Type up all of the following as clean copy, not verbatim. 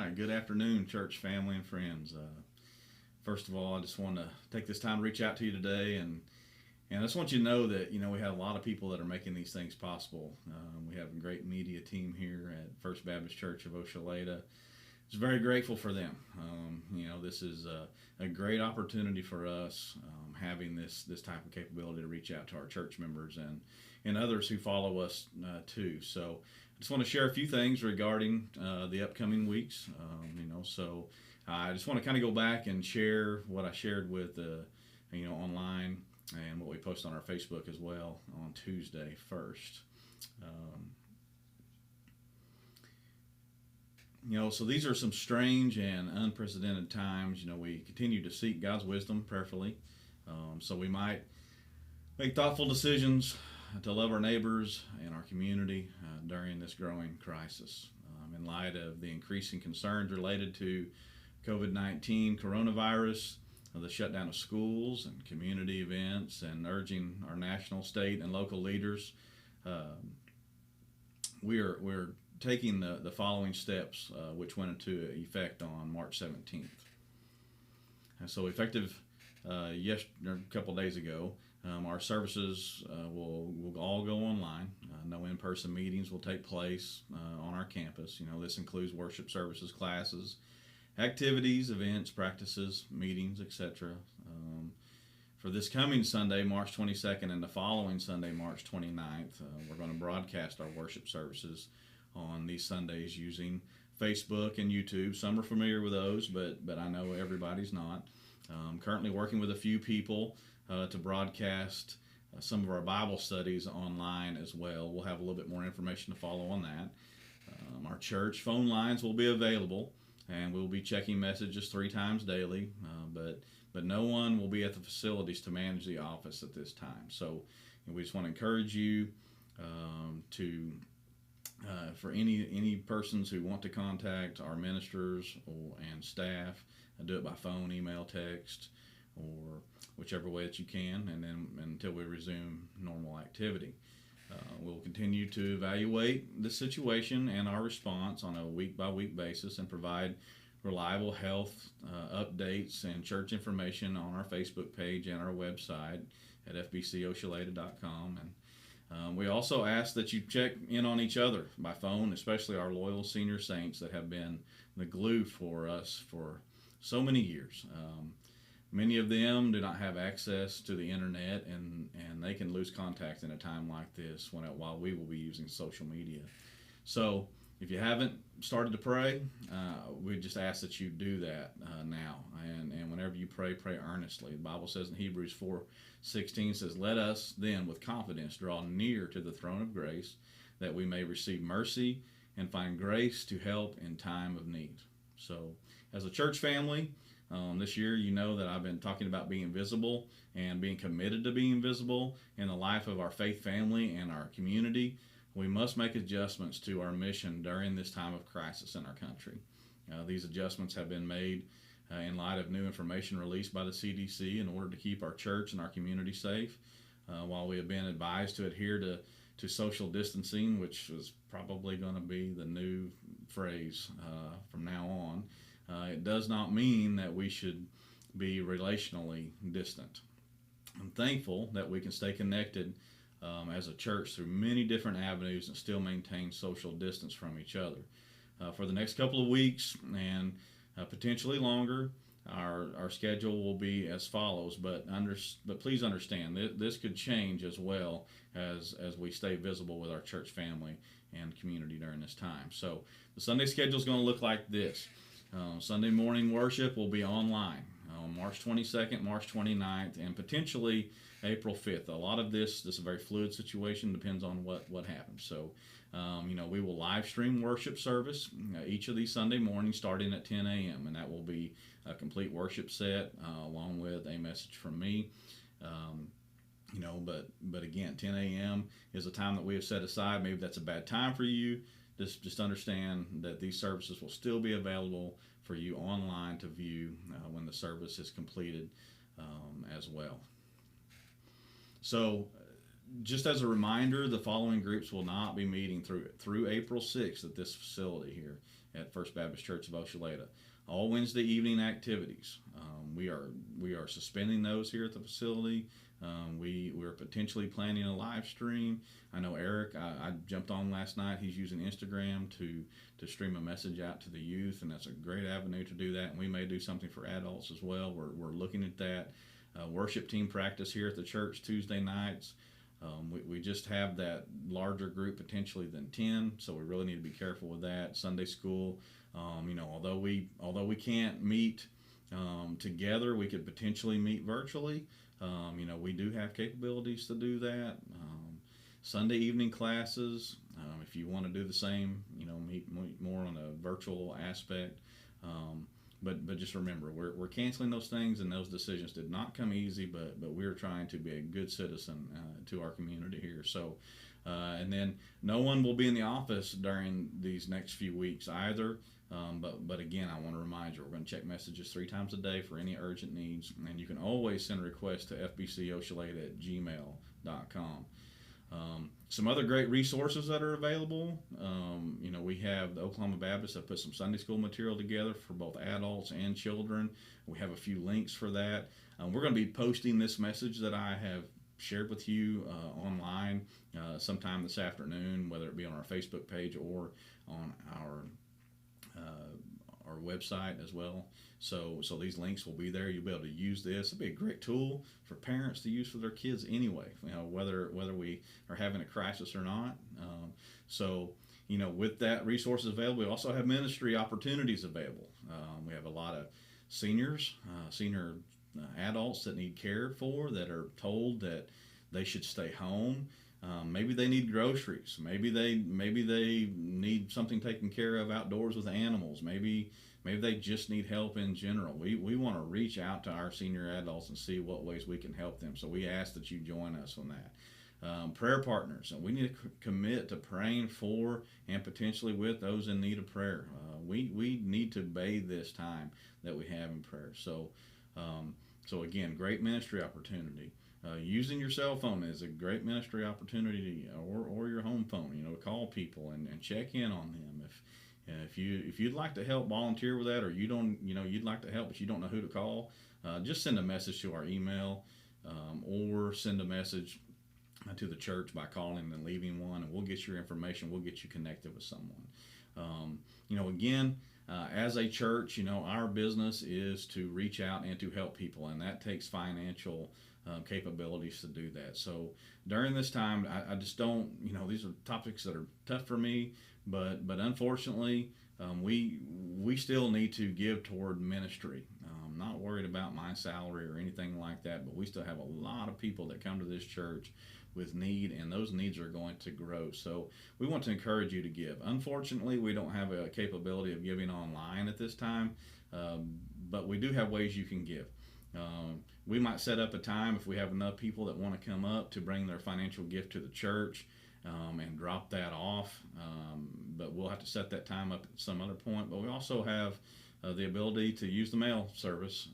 right, good afternoon, church family and friends. First of all, I just want to take this time to reach out to you today, and I just want you to know that we have a lot of people that are making these things possible. We have a great media team here at First Baptist Church of Ochelata. Just very grateful for them. This is a great opportunity for us having this type of capability to reach out to our church members and others who follow us too. So I just want to share a few things regarding the upcoming weeks. So I just want to kind of go back and share what I shared with online and what we post on our Facebook as well on Tuesday first. So these are some strange and unprecedented times. We continue to seek God's wisdom prayerfully, so we might make thoughtful decisions to love our neighbors and our community during this growing crisis. In light of the increasing concerns related to COVID-19 coronavirus, the shutdown of schools and community events, and urging our national, state, and local leaders, we're taking the following steps, which went into effect on March 17th. So effective a couple days ago, our services will all go online. No in-person meetings will take place on our campus. This includes worship services, classes, activities, events, practices, meetings, etc. For this coming Sunday, March 22nd, and the following Sunday, March 29th, we're going to broadcast our worship services on these Sundays using Facebook and YouTube. Some are familiar with those, but I know everybody's not. Currently working with a few people to broadcast some of our Bible studies online as well. We'll have a little bit more information to follow on that. Our church phone lines will be available, and we'll be checking messages 3 times daily, but no one will be at the facilities to manage the office at this time. So we just want to encourage you for any persons who want to contact our ministers and staff, do it by phone, email, text, or whichever way that you can, and then until we resume normal activity. We'll continue to evaluate the situation and our response on a week-by-week basis and provide reliable health updates and church information on our Facebook page and our website at FBCOchelata.com. And we also ask that you check in on each other by phone, especially our loyal senior saints that have been the glue for us for so many years. Many of them do not have access to the internet, and they can lose contact in a time like this while we will be using social media. So if you haven't started to pray, we just ask that you do that now. And whenever you pray, pray earnestly. The Bible says in Hebrews 4:16 says, "Let us then with confidence draw near to the throne of grace, that we may receive mercy and find grace to help in time of need." So as a church family, this year, that I've been talking about being visible and being committed to being visible in the life of our faith family and our community. We must make adjustments to our mission during this time of crisis in our country. These adjustments have been made in light of new information released by the CDC in order to keep our church and our community safe. While we have been advised to adhere to social distancing, which is probably going to be the new phrase from now on, it does not mean that we should be relationally distant. I'm thankful that we can stay connected as a church through many different avenues and still maintain social distance from each other. For the next couple of weeks and potentially longer, our schedule will be as follows, but please understand this could change as well as we stay visible with our church family and community during this time. So the Sunday schedule is going to look like this. Sunday morning worship will be online on March 22nd, March 29th, and potentially April 5th. A lot of this is a very fluid situation, depends on what happens. So, we will live stream worship service each of these Sunday mornings starting at 10 a.m., and that will be a complete worship set along with a message from me. But again, 10 a.m. is a time that we have set aside. Maybe that's a bad time for you. Just understand that these services will still be available for you online to view when the service is completed as well. So just as a reminder, the following groups will not be meeting through April 6th at this facility here at First Baptist Church of Ochelata. All Wednesday evening activities. We are suspending those here at the facility. We're potentially planning a live stream. I know Eric, I jumped on last night. He's using Instagram to stream a message out to the youth, and that's a great avenue to do that. And we may do something for adults as well. We're looking at that. Worship team practice here at the church Tuesday nights. We just have that larger group potentially than 10, so we really need to be careful with that. Sunday school, although we can't meet together, we could potentially meet virtually. We do have capabilities to do that. Sunday evening classes, if you want to do the same, meet more on a virtual aspect. But just remember, we're canceling those things, and those decisions did not come easy, but we're trying to be a good citizen to our community here. So, and then no one will be in the office during these next few weeks either. But again, I want to remind you, we're going to check messages 3 times a day for any urgent needs, and you can always send requests to fbcochelata@gmail.com. Some other great resources that are available. We have the Oklahoma Baptists have put some Sunday school material together for both adults and children. We have a few links for that. We're going to be posting this message that I have shared with you online sometime this afternoon, whether it be on our Facebook page or on our website as well. So these links will be there. You'll be able to use this. It'll be a great tool for parents to use for their kids anyway, whether we are having a crisis or not. With that resources available, we also have ministry opportunities available. We have a lot of senior adults that need cared for, that are told that they should stay home. Maybe they need groceries. Maybe they need something taken care of outdoors with animals. Maybe they just need help in general. We want to reach out to our senior adults and see what ways we can help them. So we ask that you join us on that. Prayer partners. We need to commit to praying for and potentially with those in need of prayer. We need to bathe this time that we have in prayer. So again, great ministry opportunity. Using your cell phone is a great ministry opportunity, or your home phone, to call people and check in on them. If you'd like to help volunteer with that, or you'd like to help but you don't know who to call, just send a message to our email, or send a message to the church by calling and leaving one, and we'll get your information. We'll get you connected with someone. As a church, our business is to reach out and to help people, and that takes financial capabilities to do that. So during this time, I just don't, these are topics that are tough for me, but unfortunately, we still need to give toward ministry. I'm not worried about my salary or anything like that, but we still have a lot of people that come to this church with need, and those needs are going to grow. So we want to encourage you to give. Unfortunately, we don't have a capability of giving online at this time, but we do have ways you can give. We might set up a time, if we have enough people that want to come up, to bring their financial gift to the church and drop that off, but we'll have to set that time up at some other point. But we also have the ability to use the mail service.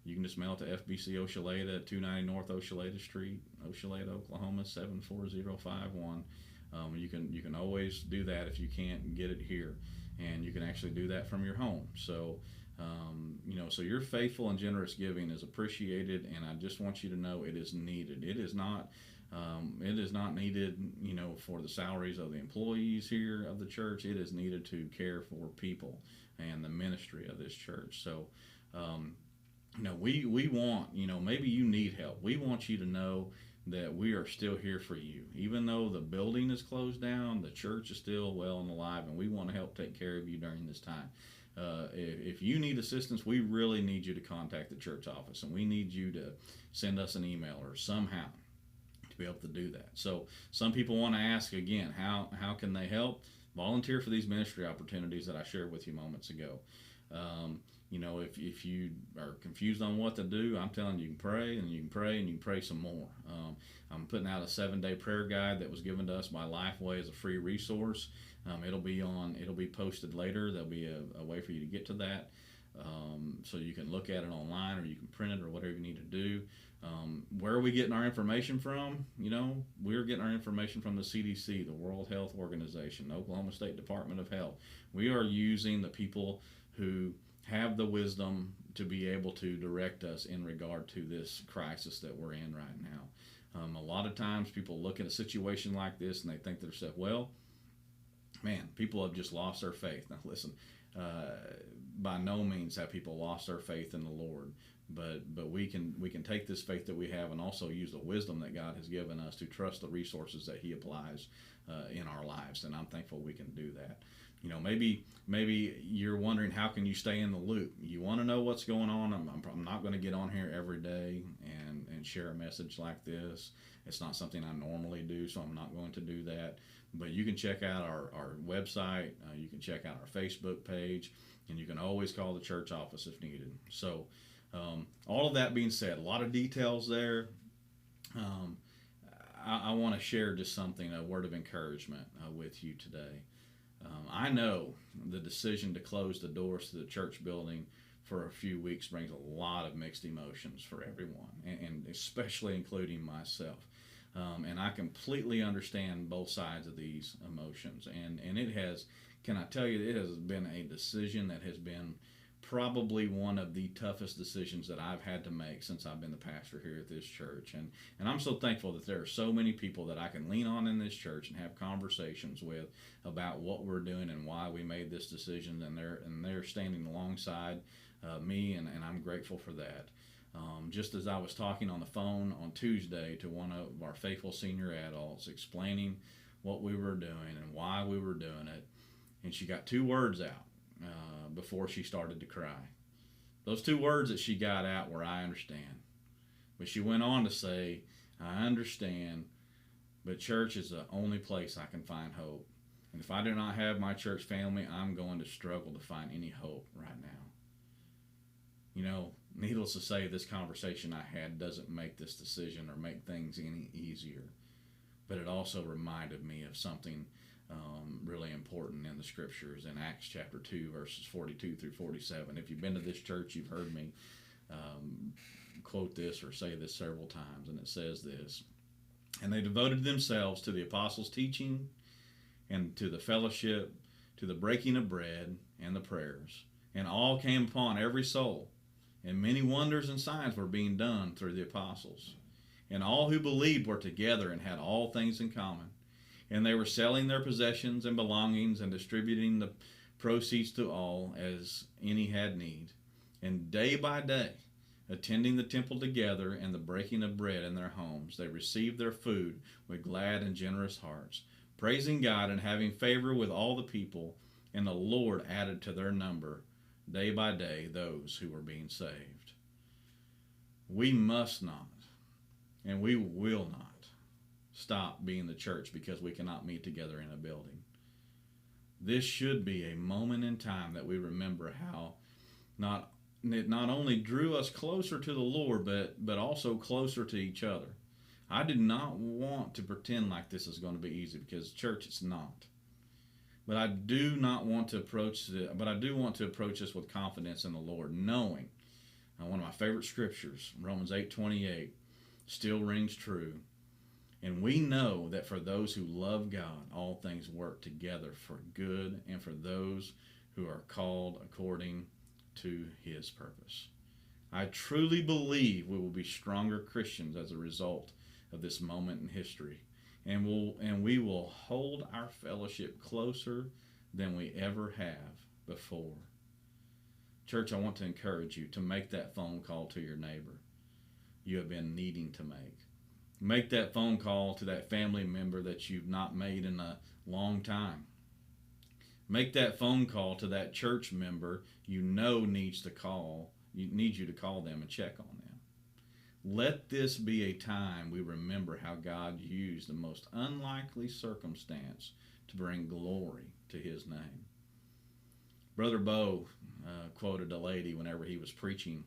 You can just mail it to FBC Ochelata at 290 North Ochelata Street, Ochelata, Oklahoma 74051. You can always do that if you can't get it here, and you can actually do that from your home. So so your faithful and generous giving is appreciated, and I just want you to know it is needed. It is not needed, for the salaries of the employees here of the church. It is needed to care for people and the ministry of this church. So, we want, maybe you need help. We want you to know that we are still here for you. Even though the building is closed down, the church is still well and alive, and we want to help take care of you during this time. If you need assistance, we really need you to contact the church office, and we need you to send us an email or somehow to be able to do that. So some people want to ask again, how can they help? Volunteer for these ministry opportunities that I shared with you moments ago. If you are confused on what to do, I'm telling you, you can pray, and you can pray, and you can pray some more. I'm putting out a 7-day prayer guide that was given to us by Lifeway as a free resource. It'll be posted later. There'll be a way for you to get to that. So you can look at it online, or you can print it, or whatever you need to do. Where are we getting our information from? We're getting our information from the CDC, the World Health Organization, the Oklahoma State Department of Health. We are using the people who have the wisdom to be able to direct us in regard to this crisis that we're in right now. A lot of times people look at a situation like this and they think to themselves, well, man, people have just lost their faith. Now listen, by no means have people lost their faith in the Lord, but we can take this faith that we have and also use the wisdom that God has given us to trust the resources that He applies in our lives, and I'm thankful we can do that. Maybe you're wondering, how can you stay in the loop? You want to know what's going on. I'm not going to get on here every day and share a message like this. It's not something I normally do, so I'm not going to do that. But you can check out our website. You can check out our Facebook page, and you can always call the church office if needed. So all of that being said, a lot of details there. I want to share just something, a word of encouragement with you today. I know the decision to close the doors to the church building for a few weeks brings a lot of mixed emotions for everyone, and especially including myself. And I completely understand both sides of these emotions. And it has, can I tell you, it has been a decision that has been probably one of the toughest decisions that I've had to make since I've been the pastor here at this church. And I'm so thankful that there are so many people that I can lean on in this church and have conversations with about what we're doing and why we made this decision, and they're standing alongside me, and I'm grateful for that. Just as I was talking on the phone on Tuesday to one of our faithful senior adults, explaining what we were doing and why we were doing it, and she got two words out before she started to cry. Those two words that she got out were, "I understand." But she went on to say, "I understand, but church is the only place I can find hope. And if I do not have my church family, I'm going to struggle to find any hope right now." Needless to say, this conversation I had doesn't make this decision or make things any easier. But it also reminded me of something really important in the scriptures in Acts chapter 2, verses 42 through 47. If you've been to this church, you've heard me quote this or say this several times, and it says this: "And they devoted themselves to the apostles' teaching and to the fellowship, to the breaking of bread and the prayers. And all came upon every soul, and many wonders and signs were being done through the apostles. And all who believed were together and had all things in common. And they were selling their possessions and belongings and distributing the proceeds to all as any had need. And day by day, attending the temple together and the breaking of bread in their homes, they received their food with glad and generous hearts, praising God and having favor with all the people. And the Lord added to their number day by day those who were being saved." We must not, and we will not, stop being the church because we cannot meet together in a building. This should be a moment in time that we remember how it not only drew us closer to the Lord, but also closer to each other. I do not want to pretend like this is going to be easy, because church, it's not. But I do want to approach this with confidence in the Lord, knowing one of my favorite scriptures, Romans 8:28, still rings true. And we know that for those who love God, all things work together for good, and for those who are called according to His purpose. I truly believe we will be stronger Christians as a result of this moment in history. And we will hold our fellowship closer than we ever have before. Church, I want to encourage you to make that phone call to your neighbor you have been needing to make. Make that phone call to that family member that you've not made in a long time. Make that phone call to that church member you know needs you to call them and check on them. Let this be a time we remember how God used the most unlikely circumstance to bring glory to His name. Brother Bo quoted a lady whenever he was preaching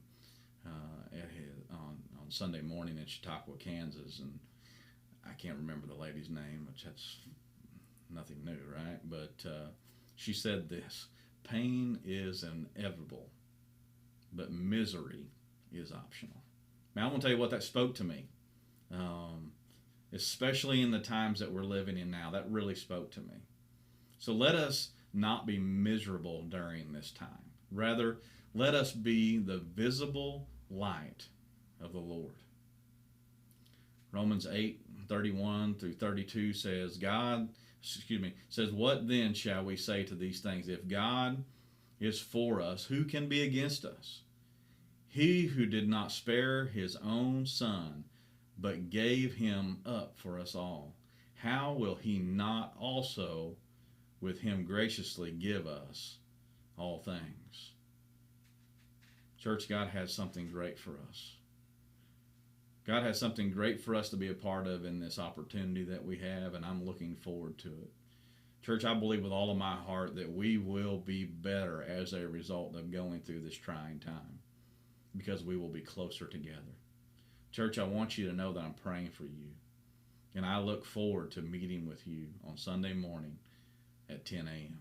on Sunday morning in Chautauqua, Kansas, and I can't remember the lady's name, which that's nothing new, right? But she said this: "Pain is inevitable, but misery is optional. Now, I'm going to tell you what that spoke to me, especially in the times that we're living in now. That really spoke to me. So let us not be miserable during this time. Rather, let us be the visible light of the Lord. Romans 8:31 through 32 says, what then shall we say to these things? If God is for us, who can be against us? He who did not spare his own son, but gave him up for us all, how will he not also with him graciously give us all things? Church, God has something great for us. God has something great for us to be a part of in this opportunity that we have, and I'm looking forward to it. Church, I believe with all of my heart that we will be better as a result of going through this trying time, because we will be closer together. Church, I want you to know that I'm praying for you, and I look forward to meeting with you on Sunday morning at 10 a.m.